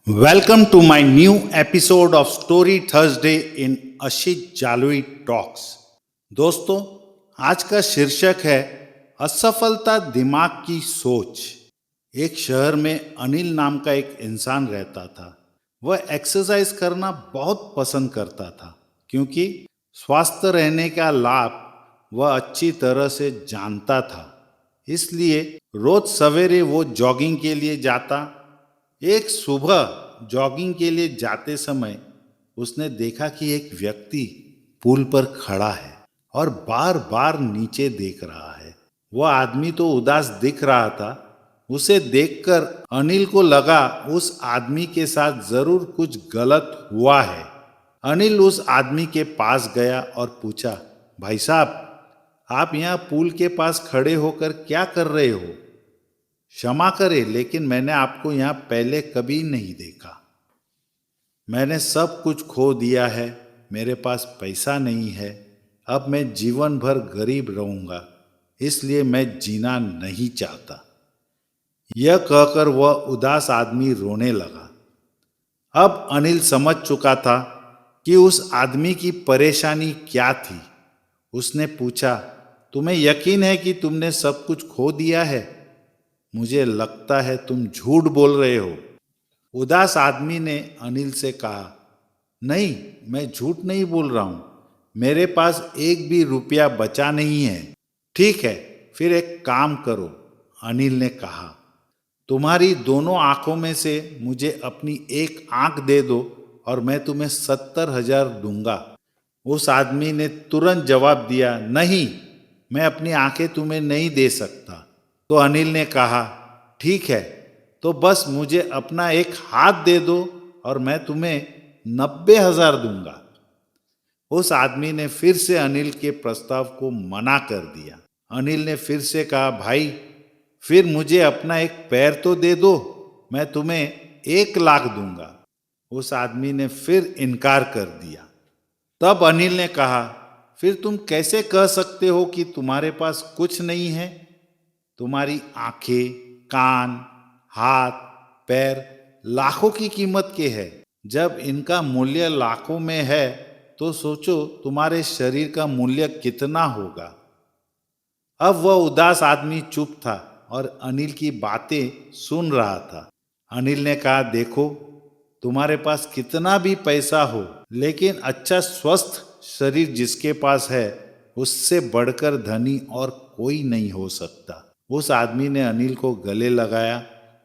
Welcome to my new episode of Story Thursday in Ashit Jaloi talks. दोस्तों, आज का शीर्षक है असफलता दिमाग की सोच। एक शहर में अनिल नाम का एक इंसान रहता था। वह एक्सरसाइज करना बहुत पसंद करता था क्योंकि स्वस्थ रहने का लाभ वह अच्छी तरह से जानता था। इसलिए रोज सवेरे वो जॉगिंग के लिए जाता। एक सुबह जॉगिंग के लिए जाते समय उसने देखा कि एक व्यक्ति पुल पर खड़ा है और बार बार नीचे देख रहा है। वह आदमी तो उदास दिख रहा था। उसे देखकर अनिल को लगा उस आदमी के साथ जरूर कुछ गलत हुआ है। अनिल उस आदमी के पास गया और पूछा, भाई साहब, आप यहाँ पुल के पास खड़े होकर क्या कर रहे हो? क्षमा करें, लेकिन मैंने आपको यहाँ पहले कभी नहीं देखा। मैंने सब कुछ खो दिया है। मेरे पास पैसा नहीं है। अब मैं जीवन भर गरीब रहूंगा, इसलिए मैं जीना नहीं चाहता। यह कहकर वह उदास आदमी रोने लगा। अब अनिल समझ चुका था कि उस आदमी की परेशानी क्या थी। उसने पूछा, तुम्हें यकीन है कि तुमने सब कुछ खो दिया है? मुझे लगता है तुम झूठ बोल रहे हो। उदास आदमी ने अनिल से कहा, नहीं, मैं झूठ नहीं बोल रहा हूं। मेरे पास एक भी रुपया बचा नहीं है। ठीक है, फिर एक काम करो, अनिल ने कहा। तुम्हारी दोनों आंखों में से मुझे अपनी एक आंख दे दो और मैं तुम्हें 70,000 दूंगा। उस आदमी ने तुरंत जवाब दिया, नहीं, मैं अपनी आंखें तुम्हें नहीं दे सकता। तो अनिल ने कहा, ठीक है, तो बस मुझे अपना एक हाथ दे दो और मैं तुम्हें 90,000 दूंगा। उस आदमी ने फिर से अनिल के प्रस्ताव को मना कर दिया। अनिल ने फिर से कहा, भाई, फिर मुझे अपना एक पैर तो दे दो, मैं तुम्हें 1,00,000 दूंगा। उस आदमी ने फिर इनकार कर दिया। तब अनिल ने कहा, फिर तुम कैसे कह सकते हो कि तुम्हारे पास कुछ नहीं है? तुम्हारी आंखें, कान, हाथ, पैर लाखों की कीमत के हैं। जब इनका मूल्य लाखों में है तो सोचो तुम्हारे शरीर का मूल्य कितना होगा। अब वह उदास आदमी चुप था और अनिल की बातें सुन रहा था। अनिल ने कहा, देखो, तुम्हारे पास कितना भी पैसा हो, लेकिन अच्छा स्वस्थ शरीर जिसके पास है, उससे बढ़कर धनी और कोई नहीं हो सकता। उस आदमी ने अनिल को गले लगाया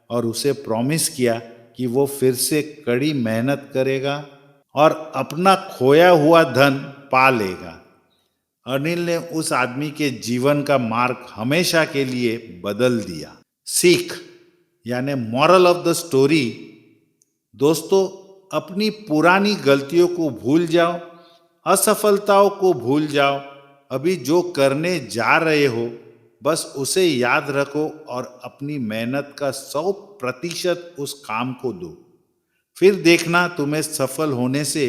और उसे प्रॉमिस किया कि वो फिर से कड़ी मेहनत करेगा और अपना खोया हुआ धन पा लेगा। अनिल ने उस आदमी के जीवन का मार्ग हमेशा के लिए बदल दिया। सीख यानी मॉरल ऑफ द स्टोरी, दोस्तों, अपनी पुरानी गलतियों को भूल जाओ, असफलताओं को भूल जाओ। अभी जो करने जा रहे हो बस उसे याद रखो और अपनी मेहनत का 100% उस काम को दो। फिर देखना, तुम्हें सफल होने से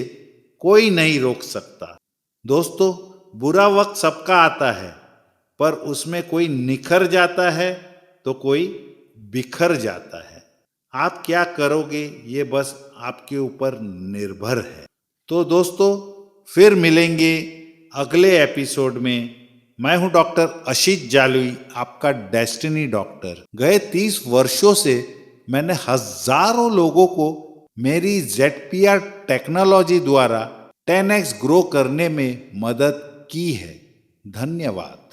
कोई नहीं रोक सकता। दोस्तों, बुरा वक्त सबका आता है, पर उसमें कोई निखर जाता है तो कोई बिखर जाता है। आप क्या करोगे ये बस आपके ऊपर निर्भर है। तो दोस्तों, फिर मिलेंगे अगले एपिसोड में। मैं हूं डॉक्टर अशित जालोई, आपका डेस्टिनी डॉक्टर। गए 30 वर्षों से मैंने हजारों लोगों को मेरी ZPR टेक्नोलॉजी द्वारा 10x ग्रो करने में मदद की है। धन्यवाद।